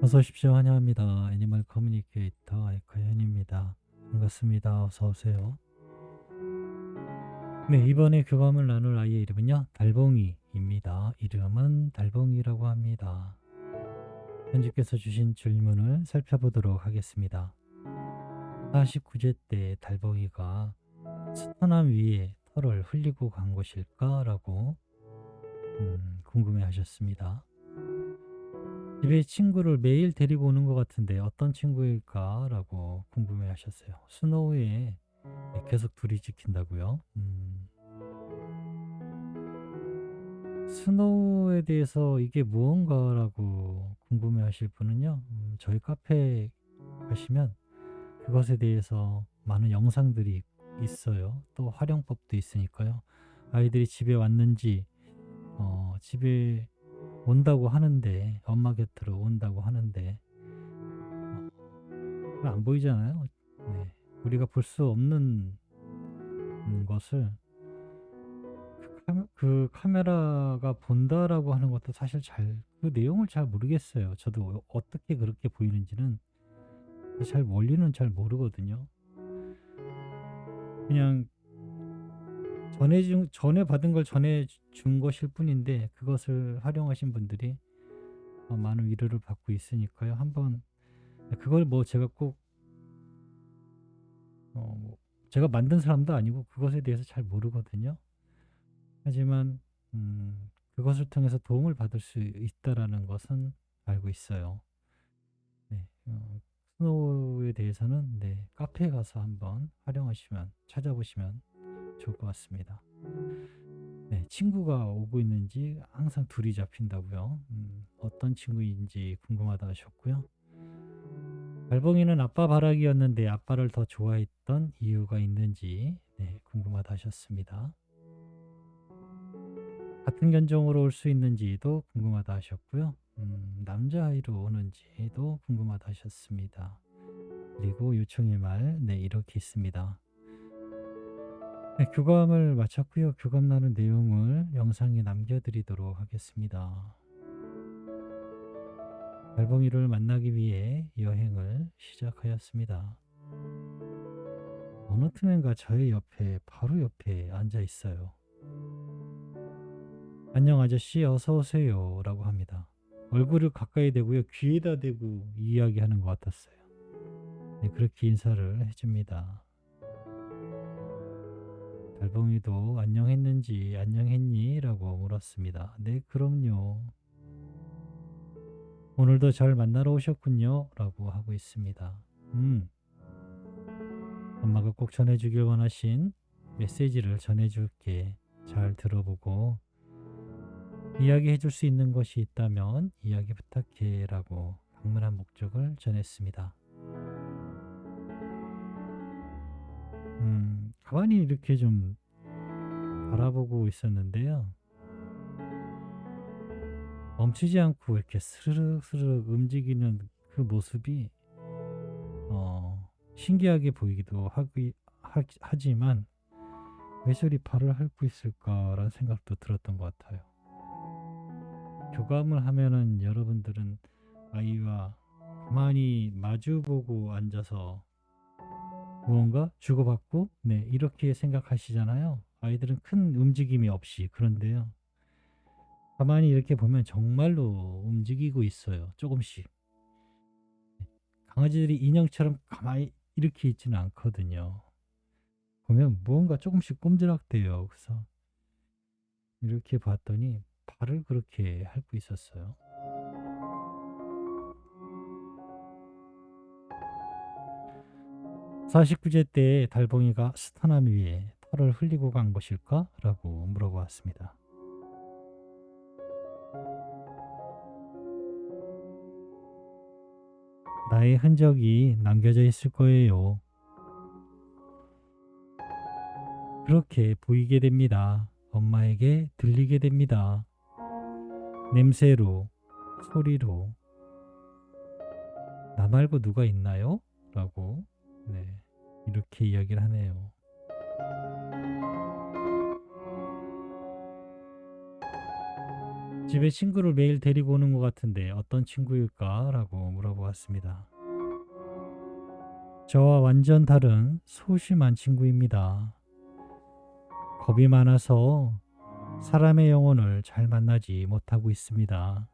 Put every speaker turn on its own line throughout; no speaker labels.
어서 오십시오. 환영합니다. 애니멀 커뮤니케이터 에커현입니다. 반갑습니다. 어서 오세요. 네, 이번에 교감을 나눌 아이의 이름은요, 달봉이입니다. 이름은 달봉이라고 합니다. 현주께서 주신 질문을 살펴보도록 하겠습니다. 49제 때 달봉이가 스터남 위에 털을 흘리고 간 것일까? 라고 궁금해 하셨습니다. 집에 친구를 매일 데리고 오는 것 같은데 어떤 친구일까? 라고 궁금해 하셨어요. 스노우에 계속 둘이 지킨다고요? 스노우에 대해서 이게 무언가라고 궁금해 하실 분은요, 저희 카페에 가시면 그것에 대해서 많은 영상들이 있어요. 또 활용법도 있으니까요. 아이들이 집에 왔는지, 집에 온다고 하는데, 엄마 곁으로 온다고 하는데, 안 보이잖아요. 네. 우리가 볼 수 없는 것을 그 카메라가 본다라고 하는 것도 사실 그 내용을 잘 모르겠어요. 저도 어떻게 그렇게 보이는지는 잘 원리는 잘 모르거든요. 그냥 전에 받은 걸 전해준 것일 뿐인데 그것을 활용하신 분들이 많은 위로를 받고 있으니까요. 한번 그걸 뭐 제가 꼭 뭐 제가 만든 사람도 아니고 그것에 대해서 잘 모르거든요. 하지만 그것을 통해서 도움을 받을 수 있다라는 것은 알고 있어요. 네. 스노우에 대해서는 네, 카페에 가서 한번 활용하시면 찾아보시면 좋을 것 같습니다. 네, 친구가 오고 있는지 항상 둘이 잡힌다고요. 어떤 친구인지 궁금하다 하셨고요. 달봉이는 아빠 바라기였는데 아빠를 더 좋아했던 이유가 있는지 네, 궁금하다 하셨습니다. 같은 견종으로 올 수 있는지도 궁금하다 하셨고요. 남자아이로 오는지도 궁금하다 하셨습니다. 그리고 요청의 말, 네, 이렇게 있습니다. 네, 교감을 마쳤고요. 교감 나눈 내용을 영상에 남겨드리도록 하겠습니다. 달봉이를 만나기 위해 여행을 시작하였습니다. 어느 틈엔가 저의 옆에, 바로 옆에 앉아 있어요. 안녕 아저씨, 어서 오세요. 라고 합니다. 얼굴을 가까이 대고요. 귀에다 대고 이야기하는 것 같았어요. 네, 그렇게 인사를 해줍니다. 달봉이도 안녕했는지 안녕했니? 라고 물었습니다. 네, 그럼요. 오늘도 잘 만나러 오셨군요. 라고 하고 있습니다. 엄마가 꼭 전해주길 원하신 메시지를 전해줄게. 잘 들어보고 이야기해줄 수 있는 것이 있다면 이야기 부탁해. 라고 방문한 목적을 전했습니다. 가만히 이렇게 좀 바라보고 있었는데요. 멈추지 않고 이렇게 스르륵 스르륵 움직이는 그 모습이 신기하게 보이기도 하지만 왜 저리 발을 핥고 있을까라는 생각도 들었던 것 같아요. 교감을 하면은 여러분들은 아이와 가만히 마주보고 앉아서 무언가 주고받고 네, 이렇게 생각하시잖아요. 아이들은 큰 움직임이 없이. 그런데요, 가만히 이렇게 보면 정말로 움직이고 있어요. 조금씩. 강아지들이 인형처럼 가만히 이렇게 있지는 않거든요. 보면 무언가 조금씩 꼼지락대요. 그래서 이렇게 봤더니 발을 그렇게 핥고 있었어요. 49제 때 달봉이가 스타남 위에 털을 흘리고 간 것일까? 라고 물어보았습니다. 나의 흔적이 남겨져 있을 거예요. 그렇게 보이게 됩니다. 엄마에게 들리게 됩니다. 냄새로, 소리로. 나 말고 누가 있나요? 라고 네, 이렇게 이야기를 하네요. 집에 친구를 매일 데리고 오는 것 같은데 어떤 친구일까? 라고 물어보았습니다. 저와 완전 다른 소심한 친구입니다. 겁이 많아서 사람의 영혼을 잘 만나지 못하고 있습니다.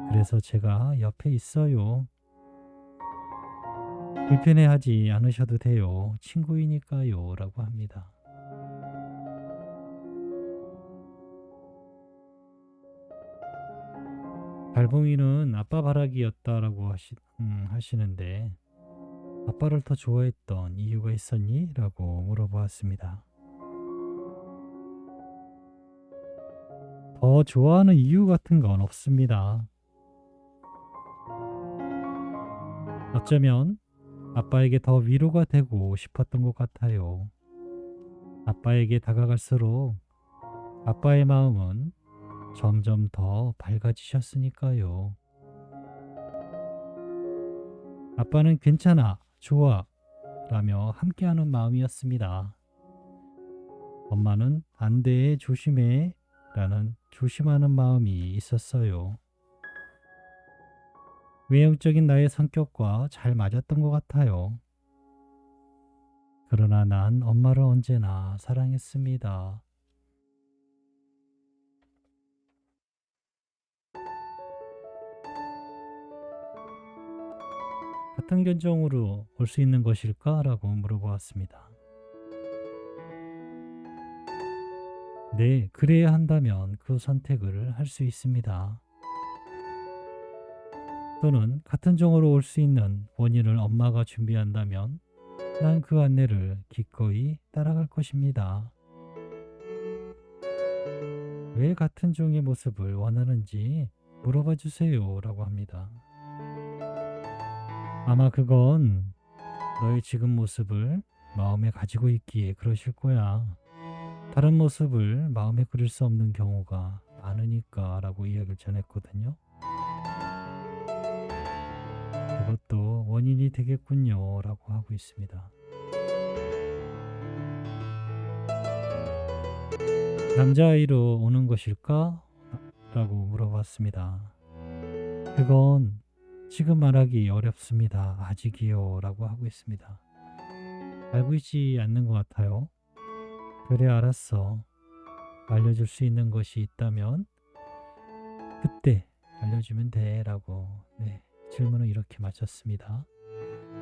그래서 제가 옆에 있어요. 불편해하지 않으셔도 돼요. 친구이니까요. 라고 합니다. 달봉이는 아빠 바라기였다라고 하시는데 아빠를 더 좋아했던 이유가 있었니? 라고 물어보았습니다. 더 좋아하는 이유 같은 건 없습니다. 어쩌면 아빠에게 더 위로가 되고 싶었던 것 같아요. 아빠에게 다가갈수록 아빠의 마음은 점점 더 밝아지셨으니까요. 아빠는 괜찮아, 좋아 라며 함께하는 마음이었습니다. 엄마는 안 돼, 조심해 라는 조심하는 마음이 있었어요. 외형적인 나의 성격과 잘 맞았던 것 같아요. 그러나 난 엄마를 언제나 사랑했습니다. 같은 견종으로 올 수 있는 것일까? 라고 물어보았습니다. 네, 그래야 한다면 그 선택을 할 수 있습니다. 또는 같은 종으로 올 수 있는 원인을 엄마가 준비한다면 난 그 안내를 기꺼이 따라갈 것입니다. 왜 같은 종의 모습을 원하는지 물어봐 주세요 라고 합니다. 아마 그건 너의 지금 모습을 마음에 가지고 있기에 그러실 거야. 다른 모습을 마음에 그릴 수 없는 경우가 많으니까 라고 이야기를 전했거든요. 그것도 원인이 되겠군요 라고 하고 있습니다. 남자아이로 오는 것일까? 라고 물어봤습니다. 그건 지금 말하기 어렵습니다. 아직이요 라고 하고 있습니다. 알고 있지 않는 것 같아요. 그래, 알았어. 알려줄 수 있는 것이 있다면 그때 알려주면 돼 라고 질문을 이렇게 마쳤습니다.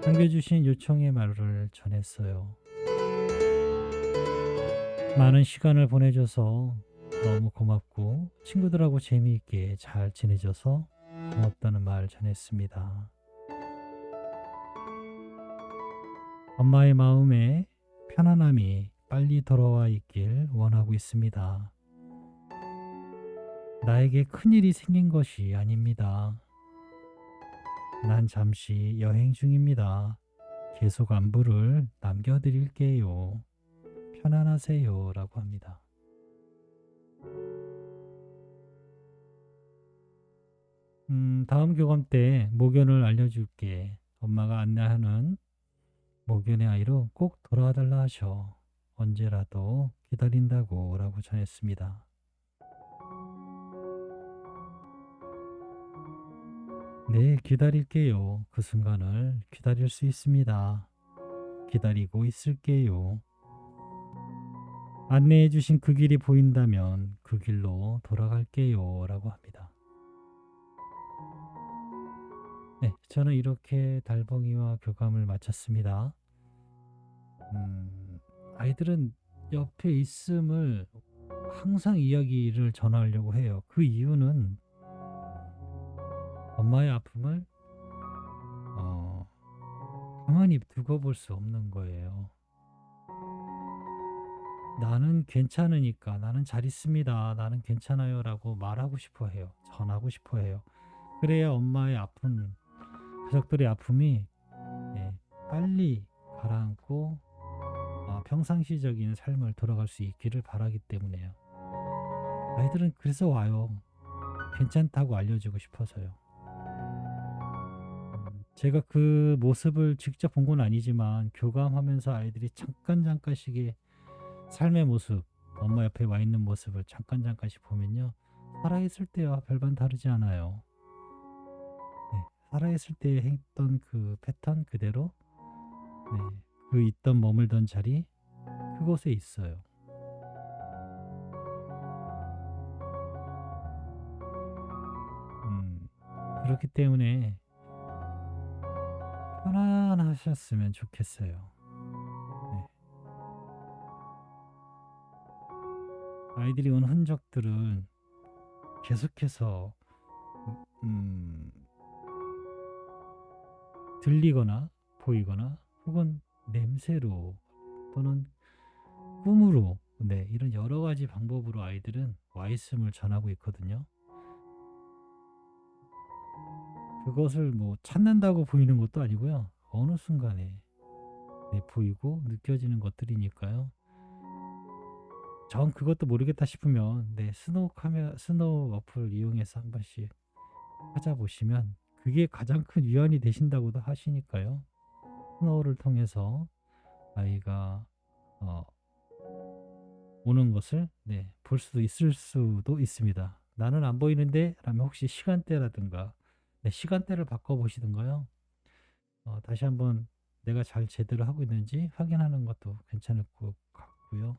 남겨주신 요청의 말을 전했어요. 많은 시간을 보내줘서 너무 고맙고 친구들하고 재미있게 잘 지내줘서 고맙다는 말 전했습니다. 엄마의 마음에 편안함이 빨리 돌아와 있길 원하고 있습니다. 나에게 큰일이 생긴 것이 아닙니다. 난 잠시 여행 중입니다. 계속 안부를 남겨드릴게요. 편안하세요 라고 합니다. 다음 교감 때 모견을 알려줄게. 엄마가 안내하는 모견의 아이로 꼭 돌아와 달라 하셔. 언제라도 기다린다고 라고 전했습니다. 네, 기다릴게요. 그 순간을 기다릴 수 있습니다. 기다리고 있을게요. 안내해 주신 그 길이 보인다면 그 길로 돌아갈게요 라고 합니다. 네, 저는 이렇게 달봉이와 교감을 마쳤습니다. 아이들은 옆에 있음을 항상 이야기를 전하려고 해요. 그 이유는 엄마의 아픔을 가만히 두고 볼 수 없는 거예요. 나는 괜찮으니까, 나는 잘 있습니다, 나는 괜찮아요 라고 말하고 싶어 해요. 전하고 싶어 해요. 그래야 엄마의 아픈 가족들의 아픔이 빨리 가라앉고 평상시적인 삶을 돌아갈 수 있기를 바라기 때문에요. 아이들은 그래서 와요. 괜찮다고 알려주고 싶어서요. 제가 그 모습을 직접 본 건 아니지만 교감하면서 아이들이 잠깐씩의 삶의 모습, 엄마 옆에 와 있는 모습을 잠깐씩 보면요, 살아있을 때와 별반 다르지 않아요. 네, 살아있을 때 했던 그 패턴 그대로 네, 그 있던 머물던 자리 그곳에 있어요. 음, 그렇기 때문에 편안하셨으면 좋겠어요. 네, 아이들이 온 흔적들은 계속해서 음, 들리거나 보이거나 혹은 냄새로 또는 꿈으로 네, 이런 여러 가지 방법으로 아이들은 와 있음을 전하고 있거든요. 그것을 뭐 찾는다고 보이는 것도 아니고요. 어느 순간에 네, 보이고 느껴지는 것들이니까요. 전 그것도 모르겠다 싶으면 네, 스노우 어플 이용해서 한 번씩 찾아보시면 그게 가장 큰 위안이 되신다고도 하시니까요. 스노우를 통해서 아이가 어, 오는 것을 네, 볼 수도 있을 수도 있습니다. 나는 안 보이는데 라면 혹시 시간대라든가 네, 시간대를 바꿔보시든가요. 다시 한번 내가 잘 제대로 하고 있는지 확인하는 것도 괜찮을 것 같고요.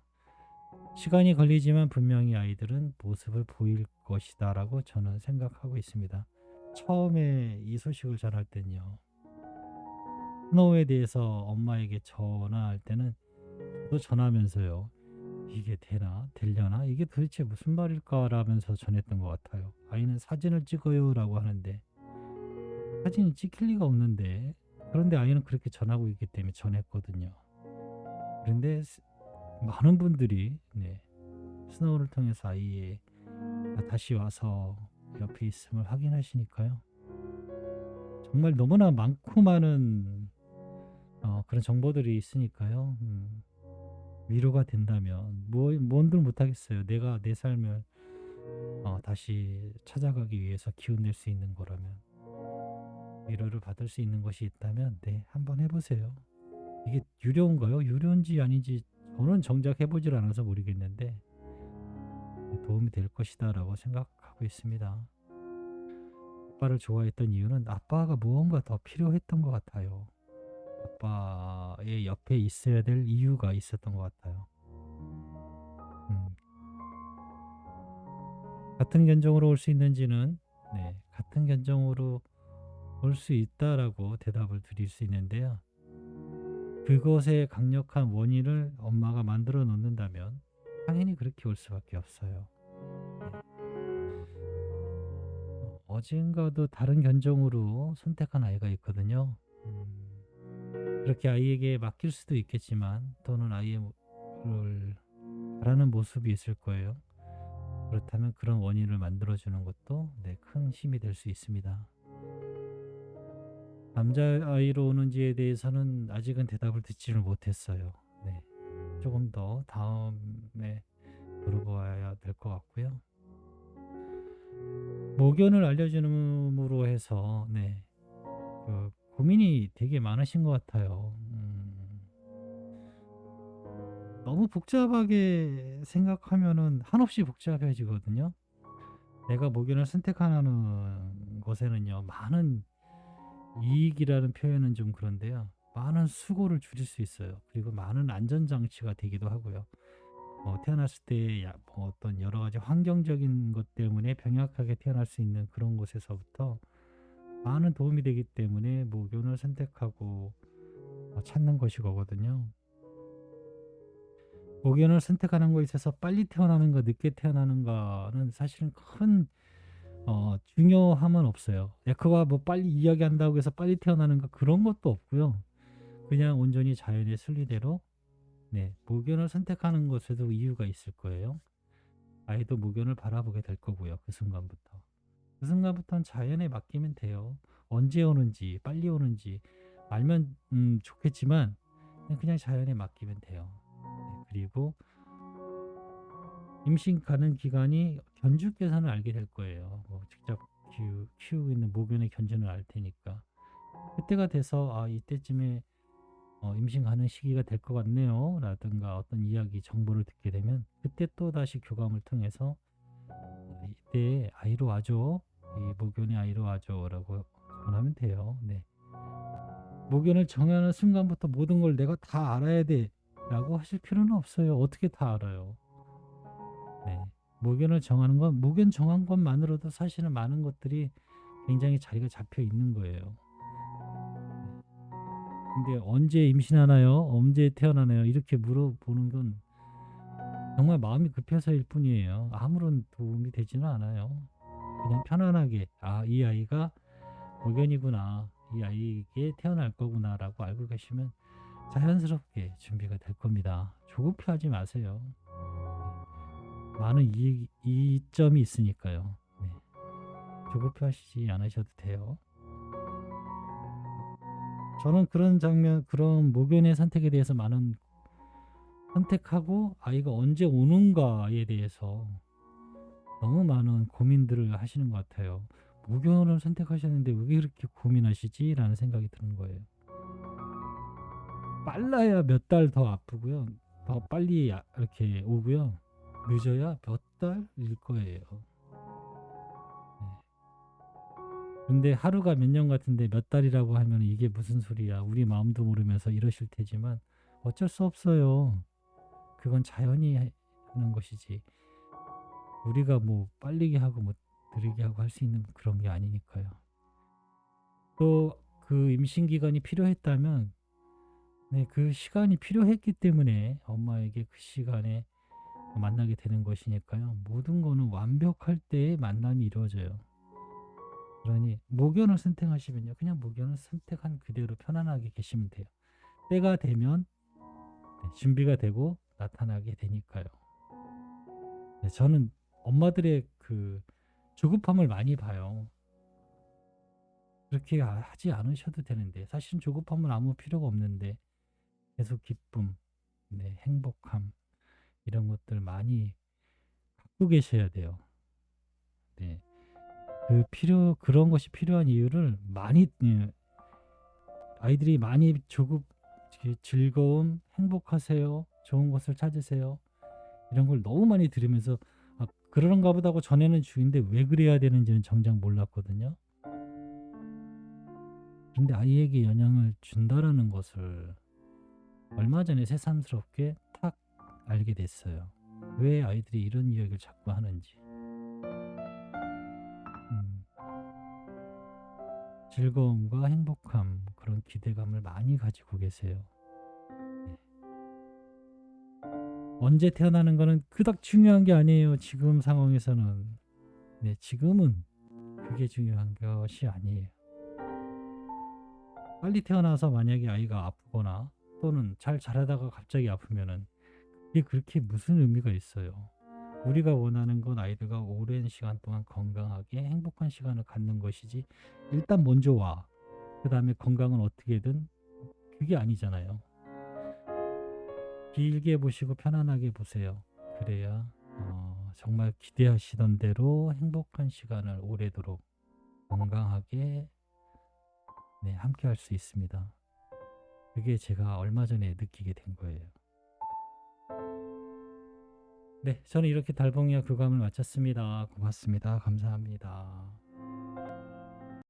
시간이 걸리지만 분명히 아이들은 모습을 보일 것이다라고 저는 생각하고 있습니다. 처음에 이 소식을 전할 때는요. 스노우에 대해서 엄마에게 전화할 때는 또 전하면서요. 이게 되나? 되려나? 이게 도대체 무슨 말일까라면서 전했던 것 같아요. 아이는 사진을 찍어요라고 하는데 사진이 찍힐 리가 없는데 그런데 아이는 그렇게 전하고 있기 때문에 전했거든요. 그런데 많은 분들이 네, 스노우를 통해서 아이의 다시 와서 옆에 있음을 확인하시니까요. 정말 너무나 많고 많은 그런 정보들이 있으니까요. 위로가 된다면 뭔들 못하겠어요. 내가 내 삶을 다시 찾아가기 위해서 기운 낼 수 있는 거라면 위로를 받을 수 있는 것이 있다면 네 한번 해보세요. 이게 유료인가요? 유료인지 아닌지 저는 정작 해보질 않아서 모르겠는데 도움이 될 것이다라고 생각하고 있습니다. 아빠를 좋아했던 이유는 아빠가 무언가 더 필요했던 것 같아요. 아빠의 옆에 있어야 될 이유가 있었던 것 같아요. 음, 같은 견종으로 올 수 있는지는 네, 같은 견종으로 올 수 있다라고 대답을 드릴 수 있는데요. 그것의 강력한 원인을 엄마가 만들어 놓는다면 당연히 그렇게 올 수밖에 없어요. 어젠가도 다른 견종으로 선택한 아이가 있거든요. 그렇게 아이에게 맡길 수도 있겠지만 또는 아이를 바라는 모습이 있을 거예요. 그렇다면 그런 원인을 만들어주는 것도 네, 큰 힘이 될 수 있습니다. 남자아이로 오는지에 대해서는 아직은 대답을 듣지를 못했어요. 네, 조금 더 다음에 물어봐야 될 것 같고요. 모견을 알려줌으로 해서 네, 그 고민이 되게 많으신 것 같아요. 너무 복잡하게 생각하면은 한없이 복잡해지거든요. 내가 모견을 선택하는 것에는요, 많은 이익이라는 표현은 좀 그런데요. 많은 수고를 줄일 수 있어요. 그리고 많은 안전장치가 되기도 하고요. 태어났을 때 뭐 어떤 여러 가지 환경적인 것 때문에 병약하게 태어날 수 있는 그런 곳에서부터 많은 도움이 되기 때문에 모견을 선택하고 찾는 것이 거거든요. 모견을 선택하는 거에 있어서 빨리 태어나는가 늦게 태어나는가는 사실은 큰 중요함은 없어요. 그거 뭐 빨리 이야기한다고 해서 빨리 태어나는가 그런 것도 없고요. 그냥 온전히 자연의 순리대로 네, 모견을 선택하는 것에도 이유가 있을 거예요. 아이도 모견을 바라보게 될 거고요. 그 순간부터. 그 순간부터는 자연에 맡기면 돼요. 언제 오는지 빨리 오는지 알면 좋겠지만 그냥 자연에 맡기면 돼요. 네, 그리고 임신 가능 기간이 견주께서는 알게 될 거예요. 뭐 직접 키우고 있는 모견의 견주는 알 테니까 그때가 돼서 이때쯤에 임신 가능 시기가 될 것 같네요 라든가 어떤 이야기 정보를 듣게 되면 그때 또 다시 교감을 통해서 때 아이로 와줘. 이 목연의 아이로 와줘라고 전하면 돼요. 네. 목연을 정하는 순간부터 모든 걸 내가 다 알아야 돼라고 하실 필요는 없어요. 어떻게 다 알아요? 네. 목연을 정하는 건 목연 정한 것만으로도 사실은 많은 것들이 굉장히 자리가 잡혀 있는 거예요. 근데 언제 임신하나요? 언제 태어나나요? 이렇게 물어보는 건 정말 마음이 급해서일 뿐이에요. 아무런 도움이 되지는 않아요. 그냥 편안하게 이 아이가 목연이구나. 이 아이에게 태어날 거구나라고 알고 계시면 자연스럽게 준비가 될 겁니다. 조급해하지 마세요. 많은 이점이 있으니까요. 네. 조급해하시지 않으셔도 돼요. 저는 그런 목연의 선택에 대해서 많은 선택하고 아이가 언제 오는가에 대해서 너무 많은 고민들을 하시는 것 같아요. 목연을 선택하셨는데 왜 그렇게 고민하시지? 라는 생각이 드는 거예요. 빨라야 몇 달 더 아프고요. 더 빨리 이렇게 오고요. 늦어야 몇 달일 거예요. 네. 근데 하루가 몇 년 같은데 몇 달이라고 하면 이게 무슨 소리야. 우리 마음도 모르면서 이러실 테지만 어쩔 수 없어요. 그건 자연이 하는 것이지. 우리가 뭐 빨리게 하고 뭐 느리게 하고 할 수 있는 그런 게 아니니까요. 또 그 임신 기간이 필요했다면 네, 그 시간이 필요했기 때문에 엄마에게 그 시간에 만나게 되는 것이니까요. 모든 거는 완벽할 때의 만남이 이루어져요. 그러니 목연을 선택하시면요. 그냥 목연을 선택한 그대로 편안하게 계시면 돼요. 때가 되면 준비가 되고 나타나게 되니까요. 네, 저는 엄마들의 그 조급함을 많이 봐요. 그렇게 하지 않으셔도 되는데 사실은 조급함은 아무 필요가 없는데 계속 기쁨, 네, 행복함 이런 것들 많이 갖고 계셔야 돼요. 네, 그런 것이 필요한 이유를 많이 아이들이 많이 즐거움, 행복하세요, 좋은 것을 찾으세요 이런 걸 너무 많이 들으면서 그런가 보다 하고 전에는 주인데 왜 그래야 되는지는 정작 몰랐거든요. 그런데 아이에게 영향을 준다라는 것을 얼마 전에 새삼스럽게 탁 알게 됐어요. 왜 아이들이 이런 이야기를 자꾸 하는지. 즐거움과 행복함, 그런 기대감을 많이 가지고 계세요. 네. 언제 태어나는 거는 그닥 중요한 게 아니에요. 지금 상황에서는. 네, 지금은 그게 중요한 것이 아니에요. 빨리 태어나서 만약에 아이가 아프거나 또는 잘 자라다가 갑자기 아프면은 그게 그렇게 무슨 의미가 있어요. 우리가 원하는 건 아이들과 오랜 시간 동안 건강하게 행복한 시간을 갖는 것이지 일단 먼저 와. 그 다음에 건강은 어떻게든 그게 아니잖아요. 길게 보시고 편안하게 보세요. 그래야 정말 기대하시던 대로 행복한 시간을 오래도록 건강하게 함께 할 수 있습니다. 그게 제가 얼마 전에 느끼게 된 거예요. 네, 저는 이렇게 달봉이와 교감을 마쳤습니다. 고맙습니다. 감사합니다.